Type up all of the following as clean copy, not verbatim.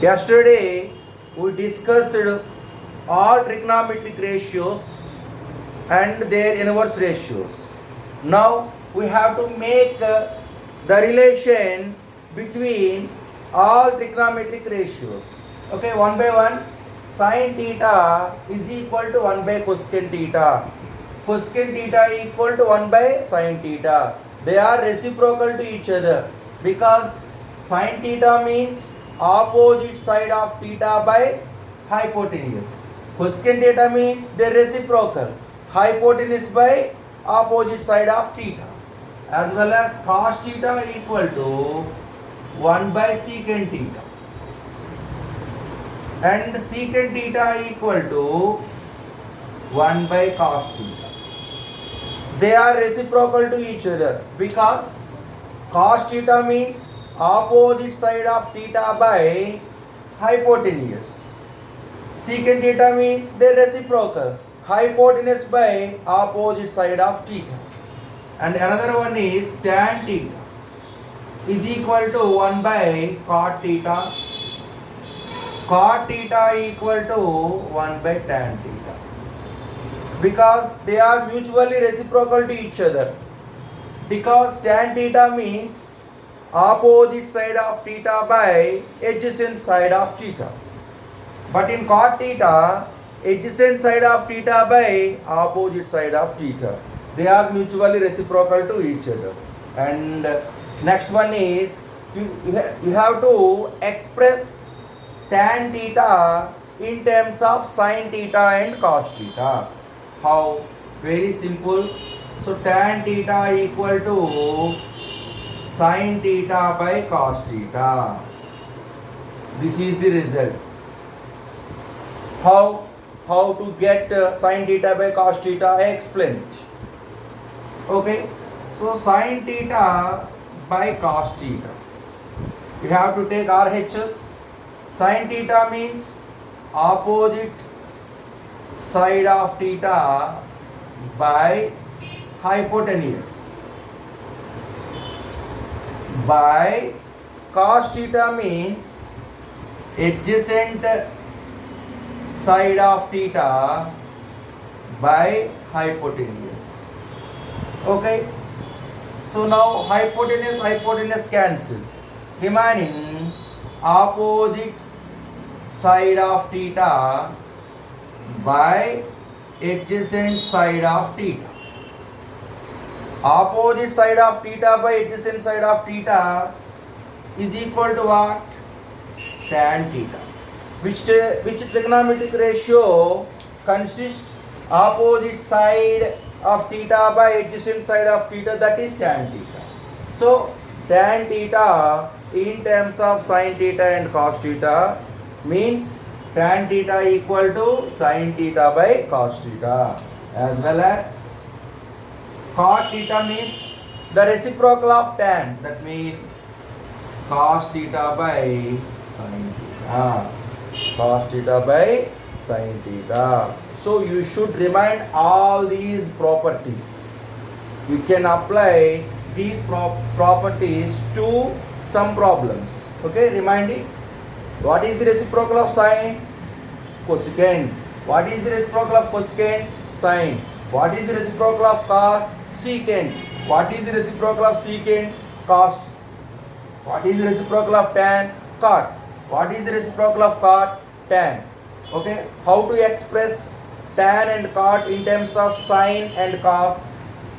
Yesterday we discussed all trigonometric ratios and their inverse ratios. Now we have to make the relation between all trigonometric ratios. Okay, one by one. Sin theta is equal to 1 by cosecant theta. Cosecant theta equal to 1 by sin theta. They are reciprocal to each other because sin theta means opposite side of theta by hypotenuse. Cosecant theta means they are reciprocal. Hypotenuse by opposite side of theta. As well as cos theta equal to 1 by secant theta. And secant theta equal to 1 by cos theta. They are reciprocal to each other because cos theta means opposite side of theta by hypotenuse. Secant theta means they are reciprocal. Hypotenuse by opposite side of theta. And another one is tan theta is equal to 1 by cot theta. Cot theta equal to 1 by tan theta. Because they are mutually reciprocal to each other. Because tan theta means opposite side of theta by adjacent side of theta. But in cot theta, adjacent side of theta by opposite side of theta. They are mutually reciprocal to each other. And next one is you have to express tan theta in terms of sin theta and cos theta. How? Very simple. So tan theta equal to sin theta by cos theta. This is the result. How to get sin theta by cos theta? I explained. Okay. So sin theta by cos theta. You have to take RHS. Sin theta means opposite side of theta by hypotenuse. By cos theta means adjacent side of theta by hypotenuse. Okay. So now hypotenuse cancel. Remaining opposite side of theta by adjacent side of theta. Opposite side of theta by adjacent side of theta is equal to what? Tan theta. Which trigonometric ratio consists opposite side of theta by adjacent side of theta, that is tan theta. So tan theta in terms of sin theta and cos theta means tan theta equal to sin theta by cos theta, as well as cot theta means the reciprocal of tan, that means cos theta by sin theta. Cos theta by sin theta. So you should remind all these properties. You can apply these properties to some problems. Okay, remind it. What is the reciprocal of sine? Cosecant. What is the reciprocal of cosecant? Sine. What is the reciprocal of cos? Secant. What is the reciprocal of secant? Cos. What is the reciprocal of tan? Cot. What is the reciprocal of cot? Tan. Okay, how to express tan and cot in terms of sine and cos?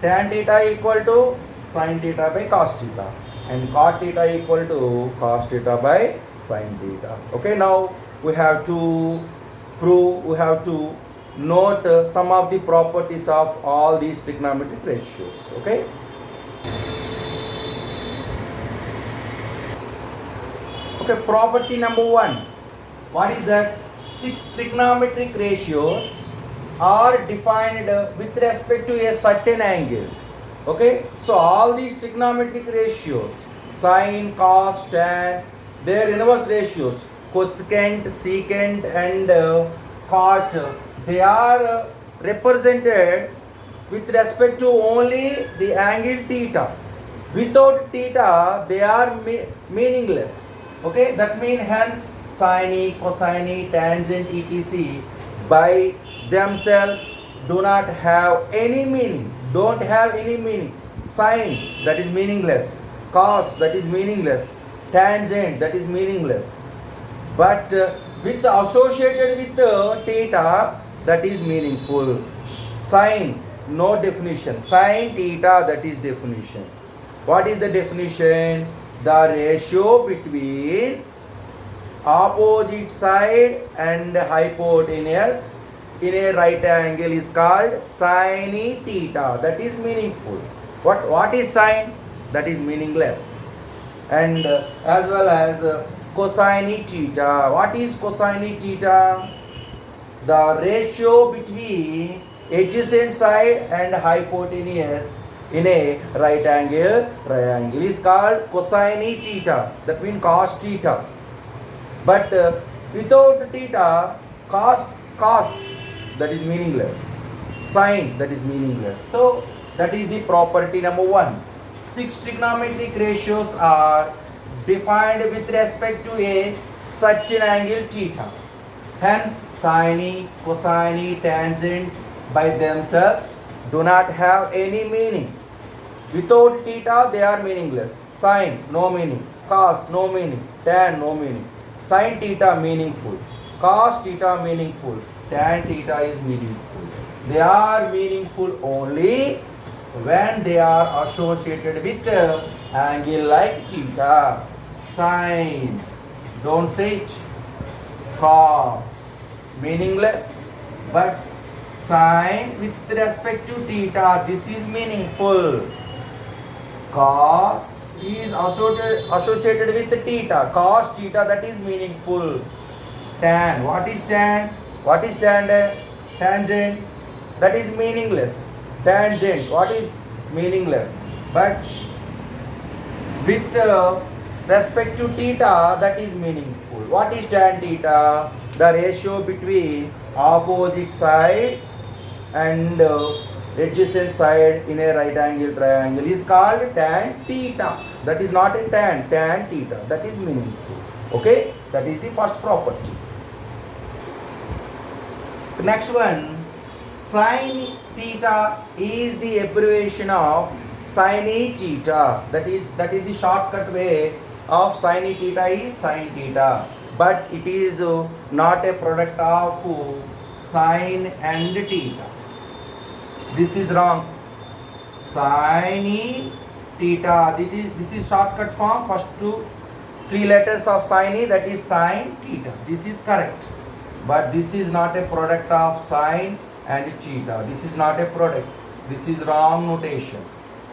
Tan theta equal to sin theta by cos theta, and cot theta equal to cos theta by sin theta. Okay, now we have to note some of the properties of all these trigonometric ratios. Okay. Okay, property number 1. What is that? 6 trigonometric ratios are defined with respect to a certain angle. Okay, so all these trigonometric ratios, sine, cos, tan, their inverse ratios, cosecant, secant and cot, they are represented with respect to only the angle theta. Without theta, they are meaningless. Okay, that means hence sine, cosine, tangent, etc. by themselves do not have any meaning. Don't have any meaning. Sine, that is meaningless. Cos, that is meaningless. Tangent, that is meaningless. But with associated with theta, that is meaningful. Sine, no definition. Sine theta, that is definition. What is the definition? The ratio between opposite side and hypotenuse in a right angle is called sine theta. That is meaningful. What is sine? That is meaningless. And as well as cosine theta. What is cosine theta? The ratio between adjacent side and hypotenuse in a right angle triangle is called cosine theta. That means cos theta. But without theta, cos that is meaningless. Sine, that is meaningless. So that is the property number 1. 6 trigonometric ratios are defined with respect to a certain angle theta. Hence, sine, cosine, tangent by themselves do not have any meaning. Without theta, they are meaningless. Sine, no meaning. Cos, no meaning. Tan, no meaning. Sine theta, meaningful. Cos theta, meaningful. Tan theta is meaningful. They are meaningful only when they are associated with angle like theta. Sine, don't say it. Cos, meaningless. But sine with respect to theta, this is meaningful. Cos is associated with theta. Cos theta, that is meaningful. Tan, what is tan? What is tangent? That is meaningless. Tangent, what is meaningless? But with respect to theta, that is meaningful. What is tan theta? The ratio between opposite side and adjacent side in a right angle triangle is called tan theta. That is not a tan theta. That is meaningful. Okay, that is the first property. The next one, sine theta is the abbreviation of sine theta. That is the shortcut way of sine theta is sine theta. But it is not a product of sine and theta. This is wrong. Sine theta. This is shortcut form. First 3 letters of sine, that is sine theta. This is correct. But this is not a product of sine and theta. This is not a product. This is wrong notation.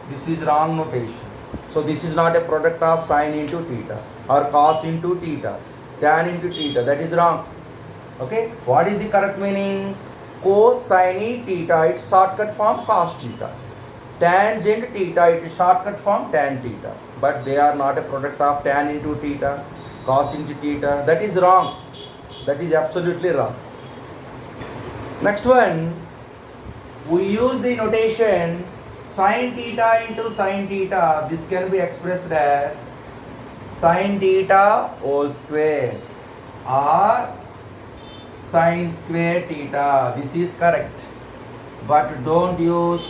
This is wrong notation. So this is not a product of sine into theta or cos into theta, tan into theta. That is wrong. Okay. What is the correct meaning? Cosine theta, it's shortcut form cos theta. Tangent theta, it is shortcut form tan theta. But they are not a product of tan into theta, cos into theta. That is wrong. That is absolutely wrong. Next one, we use the notation sin theta into sin theta. This can be expressed as sin theta whole square or sin square theta. This is correct. But don't use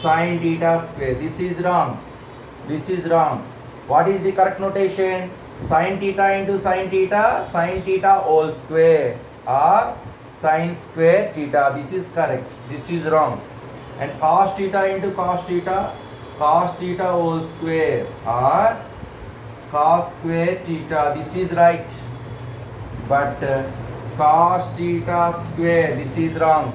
sin theta square. This is wrong. This is wrong. What is the correct notation? Sin theta into sin theta whole square or sin square theta. This is correct. This is wrong. And cos theta into cos theta whole square or cos square theta. This is right. But cos theta square, this is wrong.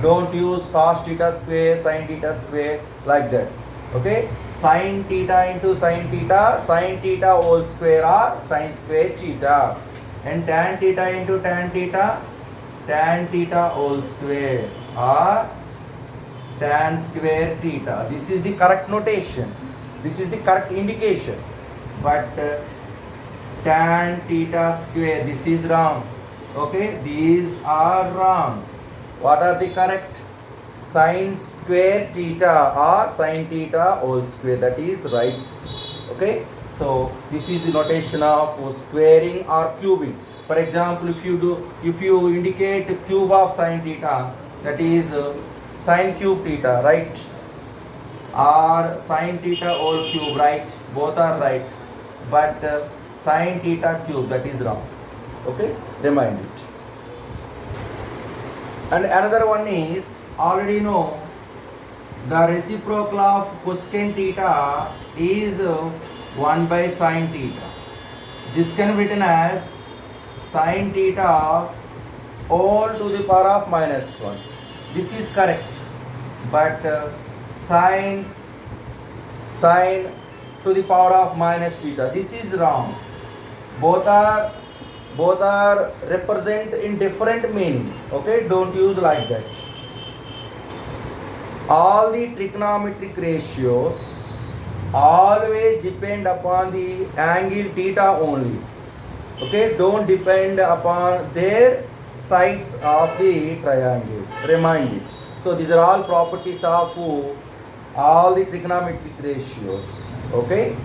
Don't use cos theta square, sin theta square like that. Okay? Sin theta into sin theta whole square or sin square theta. And tan theta into tan theta whole square or tan square theta. This is the correct notation. This is the correct indication. But tan theta square, this is wrong. Okay, these are wrong. What are the correct? Sin square theta or sin theta whole square, that is right. Okay, So this is the notation of squaring or cubing. For example, if you indicate cube of sine theta, that is sine cube theta, right? Or sine theta whole cube, right? Both are right, but sine theta cube, that is wrong. Okay, remind it. And another one is, already know, the reciprocal of cosecant theta is 1 by sine theta. This can be written as sine theta all to the power of minus 1. This is correct, but sine to the power of minus theta, this is wrong. Both are represent in different meaning. Okay, don't use like that. All the trigonometric ratios always depend upon the angle theta only. Okay, don't depend upon their sides of the triangle. Remind it. So these are all properties of all the trigonometric ratios. Okay.